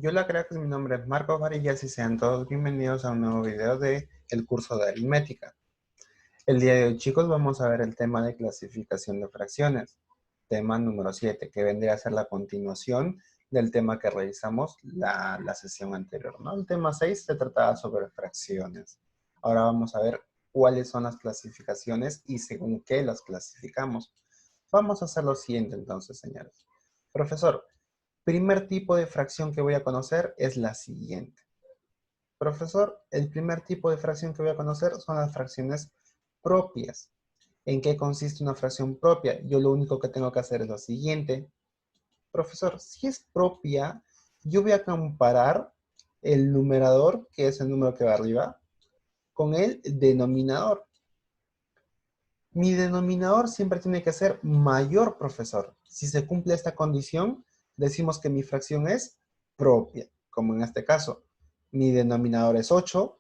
Hola cracks, mi nombre es Marcos Varillas y sean todos bienvenidos a un nuevo video de el curso de aritmética. El día de hoy, chicos, vamos a ver el tema de clasificación de fracciones, tema número 7, que vendría a ser la continuación del tema que realizamos la sesión anterior, ¿no? El tema 6 se trataba sobre fracciones. Ahora vamos a ver cuáles son las clasificaciones y según qué las clasificamos. Vamos a hacer lo siguiente entonces, señores. Profesor, primer tipo de fracción que voy a conocer es la siguiente. Profesor, el primer tipo de fracción que voy a conocer son las fracciones propias. ¿En qué consiste una fracción propia? Yo lo único que tengo que hacer es lo siguiente. Profesor, si es propia, yo voy a comparar el numerador, que es el número que va arriba, con el denominador. Mi denominador siempre tiene que ser mayor, profesor. Si se cumple esta condición, decimos que mi fracción es propia, como en este caso. Mi denominador es 8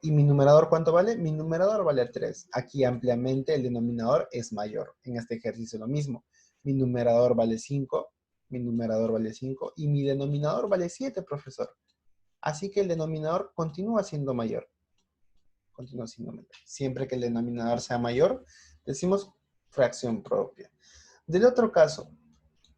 y mi numerador, ¿cuánto vale? Mi numerador vale 3. Aquí ampliamente el denominador es mayor. En este ejercicio lo mismo. Mi numerador vale 5, mi numerador vale 5 y mi denominador vale 7, profesor. Así que el denominador continúa siendo mayor. Continúa siendo mayor. Siempre que el denominador sea mayor, decimos fracción propia. Del otro caso,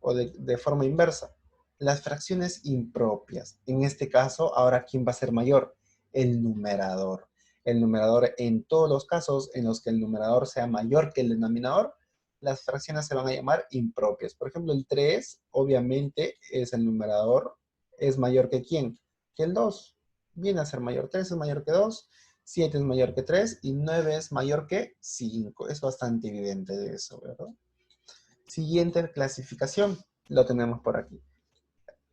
o de forma inversa, las fracciones impropias. En este caso, ahora, ¿quién va a ser mayor? El numerador. El numerador, en todos los casos en los que el numerador sea mayor que el denominador, las fracciones se van a llamar impropias. Por ejemplo, el 3, obviamente, es el numerador, es mayor que ¿quién? Que el 2. Viene a ser mayor. 3 es mayor que 2, 7 es mayor que 3 y 9 es mayor que 5. Es bastante evidente de eso, ¿verdad? Siguiente clasificación, lo tenemos por aquí.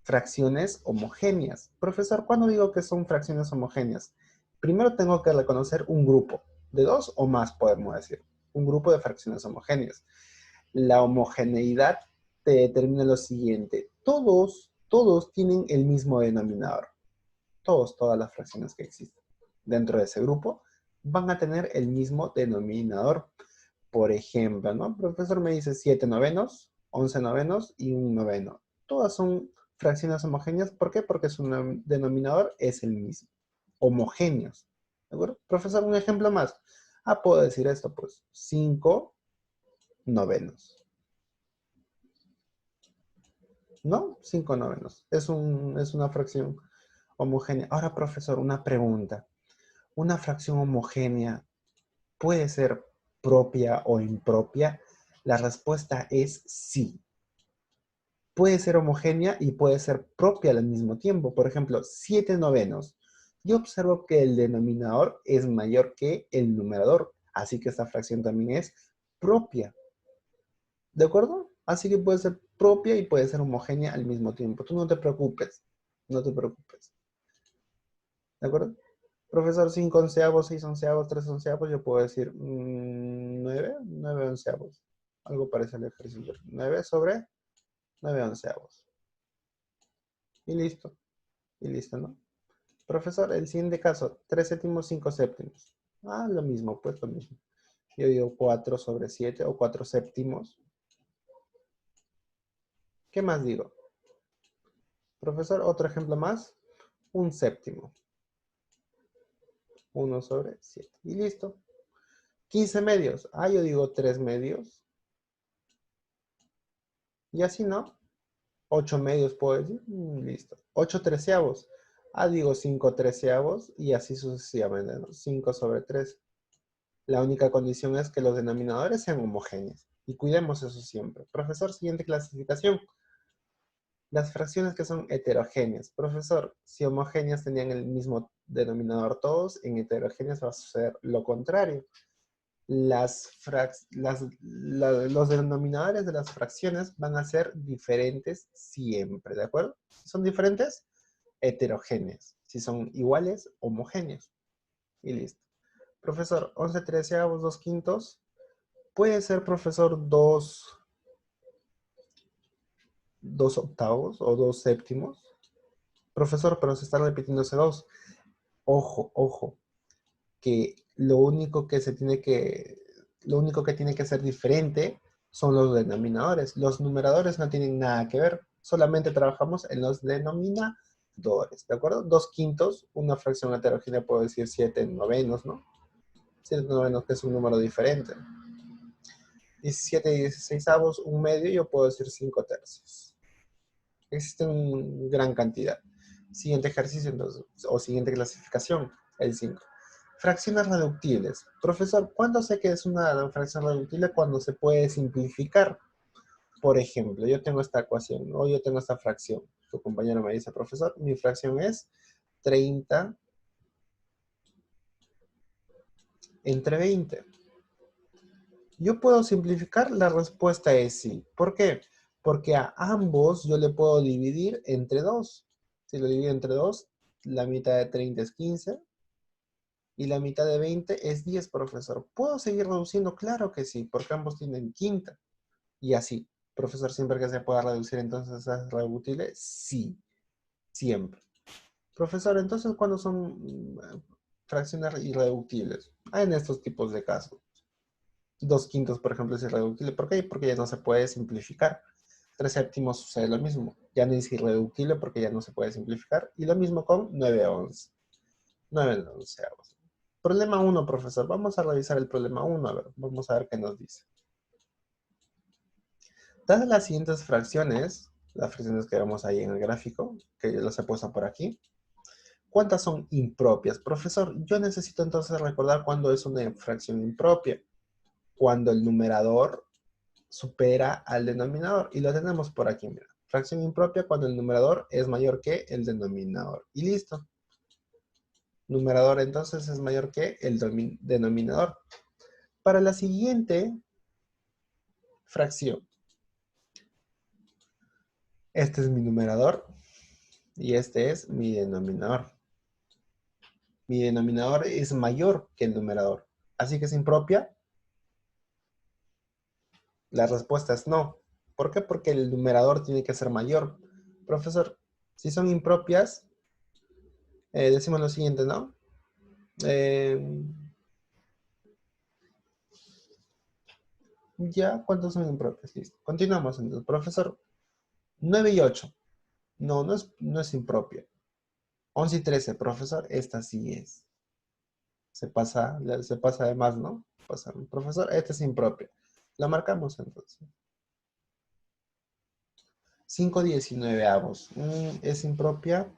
Fracciones homogéneas. Profesor, ¿cuándo digo que son fracciones homogéneas? Primero tengo que reconocer un grupo, de dos o más podemos decir, un grupo de fracciones homogéneas. La homogeneidad te determina lo siguiente, todos tienen el mismo denominador. Todas las fracciones que existen dentro de ese grupo van a tener el mismo denominador. Por ejemplo, ¿no? El profesor me dice 7 novenos, 11 novenos y un noveno. Todas son fracciones homogéneas. ¿Por qué? Porque su denominador es el mismo. Homogéneos. ¿De acuerdo? Profesor, un ejemplo más. Puedo decir esto, pues, 5 novenos. ¿No? 5 novenos. Es una fracción homogénea. Ahora, profesor, una pregunta. ¿Una fracción homogénea puede ser propia o impropia? La respuesta es sí. Puede ser homogénea y puede ser propia al mismo tiempo. Por ejemplo, 7 novenos. Yo observo que el denominador es mayor que el numerador, así que esta fracción también es propia. ¿De acuerdo? Así que puede ser propia y puede ser homogénea al mismo tiempo. Tú no te preocupes, no te preocupes. ¿De acuerdo? Profesor, 5 onceavos, 6 onceavos, 3 onceavos, yo puedo decir 9 onceavos. Algo parece al ejercicio. 9 sobre 9 onceavos. Y listo, ¿no? Profesor, el siguiente caso, 3 séptimos, 5 séptimos. Lo mismo, pues lo mismo. Yo digo 4 sobre 7 o 4 séptimos. ¿Qué más digo? Profesor, otro ejemplo más. Un séptimo. 1 sobre 7. Y listo. 15 medios. Yo digo 3 medios. Y así, ¿no? 8 medios puedo decir. Listo. 8 treceavos. Digo 5 treceavos. Y así sucesivamente, ¿no? 5 sobre 3. La única condición es que los denominadores sean homogéneos. Y cuidemos eso siempre. Profesor, siguiente clasificación. Las fracciones que son heterogéneas. Profesor, si homogéneas tenían el mismo denominador todos, en heterogéneas va a suceder lo contrario. Los denominadores de las fracciones van a ser diferentes siempre, ¿de acuerdo? Si son diferentes, heterogéneas. Si son iguales, homogéneas. Y listo. Profesor, 11 treceavos, 2 quintos. Puede ser, profesor, 2 octavos o 2 séptimos. Profesor, pero se está repitiendo ese 2. Ojo, que lo único que tiene que ser diferente son los denominadores. Los numeradores no tienen nada que ver. solamente trabajamos en los denominadores, ¿de acuerdo? 2/5, una fracción heterogénea puedo decir 7/9, ¿no? 7/9, que es un número diferente. 17/16, un medio, yo puedo decir 5/3. Existen gran cantidad. Siguiente ejercicio, entonces, o siguiente clasificación, el 5. Fracciones reductibles. Profesor, ¿cuándo sé que es una fracción reductible? Cuando se puede simplificar. Por ejemplo, yo tengo esta ecuación, o yo tengo esta fracción. Tu compañero me dice, profesor, mi fracción es 30 entre 20. ¿Yo puedo simplificar? La respuesta es sí. ¿Por qué? Porque a ambos yo le puedo dividir entre 2. Si lo divido entre 2, la mitad de 30 es 15 y la mitad de 20 es 10, profesor. ¿Puedo seguir reduciendo? Claro que sí, porque ambos tienen quinta. Y así. Profesor, ¿siempre que se pueda reducir entonces es reductible? Sí, siempre. Profesor, entonces, ¿cuándo son fracciones irreductibles? En estos tipos de casos. 2/5, por ejemplo, es irreductible. ¿Por qué? Porque ya no se puede simplificar. 3/7 sucede lo mismo. Ya no es irreductible porque ya no se puede simplificar. Y lo mismo con 9/11. 9/11. Problema 1, profesor. Vamos a revisar el problema 1. A ver, vamos a ver qué nos dice. Dadas las siguientes fracciones, las fracciones que vemos ahí en el gráfico, que yo las he puesto por aquí, ¿cuántas son impropias? Profesor, yo necesito entonces recordar cuándo es una fracción impropia. Cuando el numerador supera al denominador. Y lo tenemos por aquí, mira. Fracción impropia cuando el numerador es mayor que el denominador. Y listo. Numerador entonces es mayor que el denominador. Para la siguiente fracción, este es mi numerador y este es mi denominador. Mi denominador es mayor que el numerador. Así que es impropia. La respuesta es no. ¿Por qué? Porque el numerador tiene que ser mayor. Profesor, si son impropias, decimos lo siguiente, ¿no? Ya, ¿cuántos son impropias? Listo. Continuamos entonces. Profesor, 9 y 8. No, no es impropia. 11 y 13, profesor, esta sí es. Se pasa de más, ¿no? Profesor, esta es impropia. La marcamos entonces. 5/19. ¿Es impropia?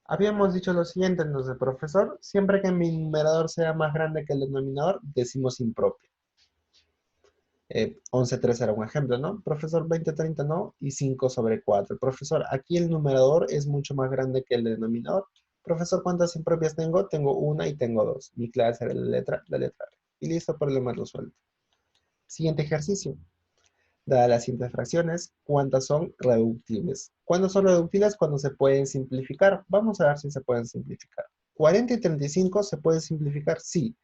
Habíamos dicho lo siguiente entonces, profesor. Siempre que mi numerador sea más grande que el denominador, decimos impropia. 11/3 era un ejemplo, ¿no? Profesor, 20/30 no, y 5/4. Profesor, aquí el numerador es mucho más grande que el denominador. Profesor, ¿cuántas impropias tengo? Tengo una y tengo dos. Mi clave será la letra R. Y listo, problema resuelto. Siguiente ejercicio. Dadas las siguientes fracciones, ¿cuántas son reductibles? ¿Cuándo son reductibles? Cuando se pueden simplificar. Vamos a ver si se pueden simplificar. 40 y 35 se pueden simplificar, sí.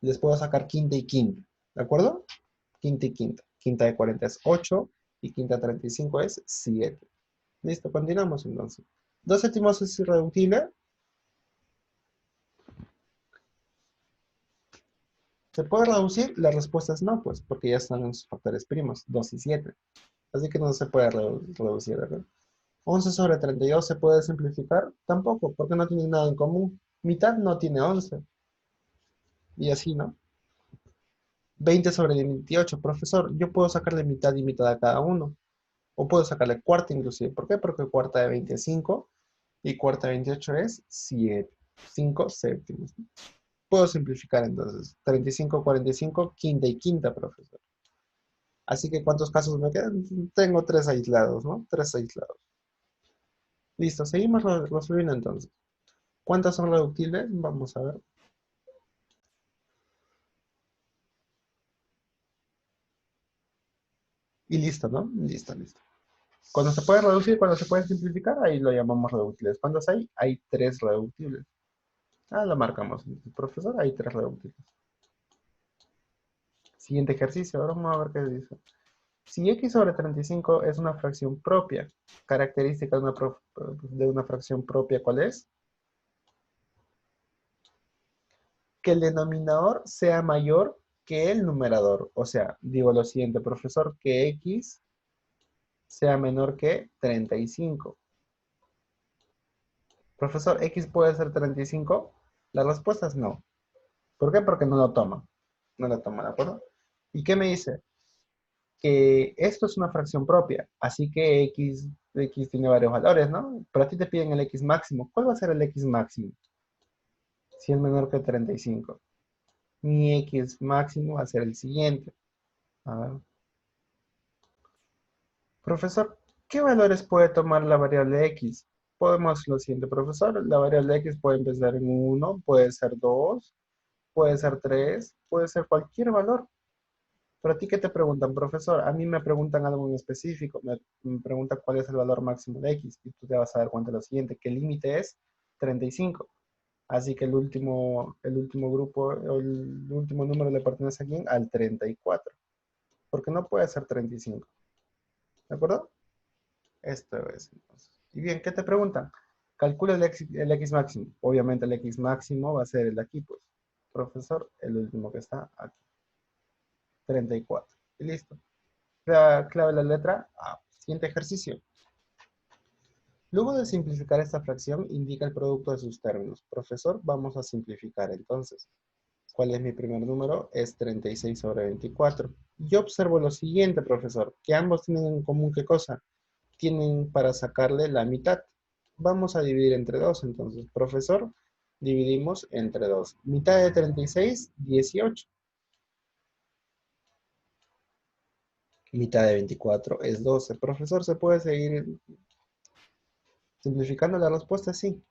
Les puedo sacar quinta y quinta, ¿de acuerdo? Quinta y quinta. Quinta de 40 es 8 y quinta de 35 es 7. Listo, continuamos entonces. 2/7 es irreductible. ¿Se puede reducir? La respuesta es no, pues, porque ya están en sus factores primos, 2 y 7. Así que no se puede reducir, ¿verdad? 11/32 se puede simplificar, tampoco, porque no tienen nada en común. Mitad no tiene 11. Y así, ¿no? 20/28, profesor, yo puedo sacarle mitad y mitad a cada uno. O puedo sacarle cuarta inclusive. ¿Por qué? Porque cuarta de 20 es 5 y cuarta de 28 es 7. 5/7. Puedo simplificar entonces. 35/45, quinta y quinta, profesor. Así que ¿cuántos casos me quedan? Tengo 3 aislados, ¿no? 3 aislados. Listo, seguimos resolviendo entonces. ¿Cuántas son reductibles? Vamos a ver. Y listo, ¿no? Listo, listo. Cuando se puede reducir, cuando se puede simplificar, ahí lo llamamos reductibles. ¿Cuántos hay? Hay 3 reductibles. Lo marcamos. Profesor, hay 3 reductibles. Siguiente ejercicio, ahora vamos a ver qué dice. Si x/35 es una fracción propia, característica de una fracción propia, ¿cuál es? que el denominador sea mayor que el numerador. O sea, digo lo siguiente, profesor, que x sea menor que 35. Profesor, ¿x puede ser 35? La respuesta es no. ¿Por qué? Porque no lo toma. No lo toma, ¿de acuerdo? ¿Y qué me dice? Que esto es una fracción propia, así que x tiene varios valores, ¿no? Pero a ti te piden el x máximo. ¿Cuál va a ser el x máximo? Si es menor que 35. Mi x máximo va a ser el siguiente. A ver. Profesor, ¿qué valores puede tomar la variable x? Podemos lo siguiente, profesor. La variable x puede empezar en 1, puede ser 2, puede ser 3, puede ser cualquier valor. Pero a ti, ¿qué te preguntan, profesor? A mí me preguntan algo en específico. Me preguntan cuál es el valor máximo de x. Y tú te vas a dar cuenta de lo siguiente, que el límite es 35. Así que el último grupo, el último número le pertenece a quién? Al 34. Porque no puede ser 35. ¿De acuerdo? Esto es entonces. Y bien, ¿qué te preguntan? Calcula el x máximo. Obviamente el x máximo va a ser el de aquí, pues. Profesor, el último que está aquí. 34. Y listo. Clave la letra A. Siguiente ejercicio. Luego de simplificar esta fracción, indica el producto de sus términos. Profesor, vamos a simplificar entonces. ¿Cuál es mi primer número? Es 36 sobre 24. Yo observo lo siguiente, profesor, que ambos tienen en común, ¿qué cosa? Tienen para sacarle la mitad. Vamos a dividir entre 2, entonces. Profesor, dividimos entre 2. Mitad de 36, 18. Mitad de 24 es 12. Profesor, ¿se puede seguir simplificando la respuesta? Sí.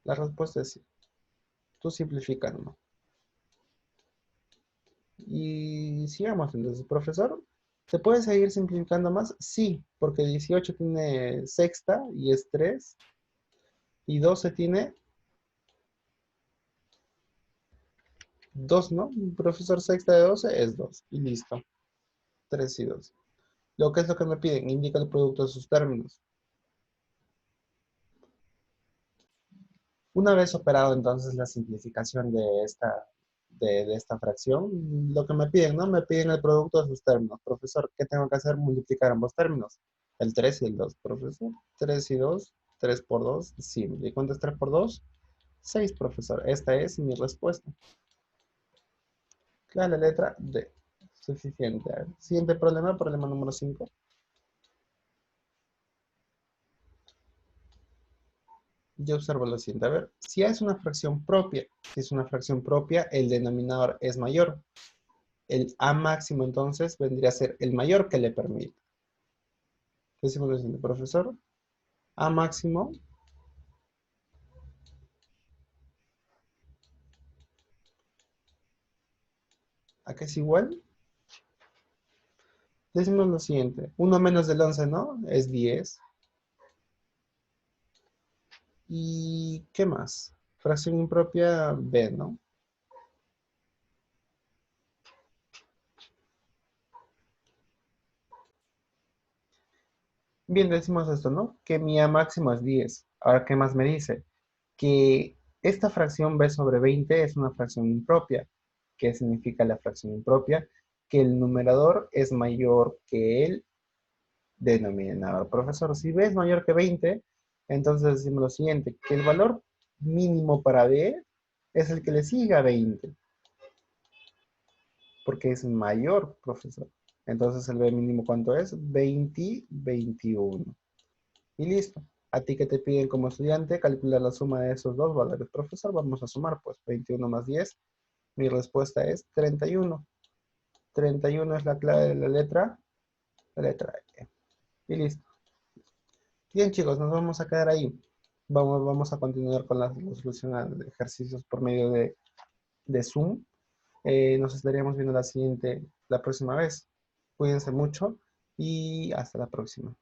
La respuesta es sí. Tú simplifica nomás. Y sigamos entonces, profesor. ¿Se puede seguir simplificando más? Sí, porque 18 tiene sexta y es 3. Y 12 tiene 2, ¿no? Profesor, sexta de 12 es 2. Y listo. 3 y 2. Lo que es lo que me piden, indica el producto de sus términos. Una vez operado entonces la simplificación de esta fracción, lo que me piden, ¿no? Me piden el producto de sus términos. Profesor, ¿qué tengo que hacer? Multiplicar ambos términos. El 3 y el 2, profesor. 3 y 2, 3 por 2, simple. ¿Y cuánto es 3 por 2? 6, profesor. Esta es mi respuesta. La letra D. Suficiente. Siguiente problema, problema número 5. Yo observo lo siguiente. A ver, si A es una fracción propia, si es una fracción propia, el denominador es mayor. El A máximo entonces vendría a ser el mayor que le permite. Decimos lo siguiente, profesor. A máximo ¿a qué es igual? Decimos lo siguiente. 1 menos del 11, ¿no? Es 10. ¿Y qué más? Fracción impropia B, ¿no? Bien, decimos esto, ¿no? Que mi A máximo es 10. Ahora, ¿qué más me dice? Que esta fracción B sobre 20 es una fracción impropia. ¿Qué significa la fracción impropia? Que el numerador es mayor que el denominador. Profesor, si B es mayor que 20, entonces decimos lo siguiente, que el valor mínimo para B es el que le siga a 20, porque es mayor, profesor. Entonces el B mínimo, ¿cuánto es? 20, 21. Y listo. A ti que te piden como estudiante calcular la suma de esos dos valores. Profesor, vamos a sumar, pues 21 más 10. Mi respuesta es 31. 31 es la clave de la letra E. Y listo. Bien, chicos, nos vamos a quedar ahí. Vamos a continuar con la solución de ejercicios por medio de Zoom. Nos estaríamos viendo la próxima vez. Cuídense mucho y hasta la próxima.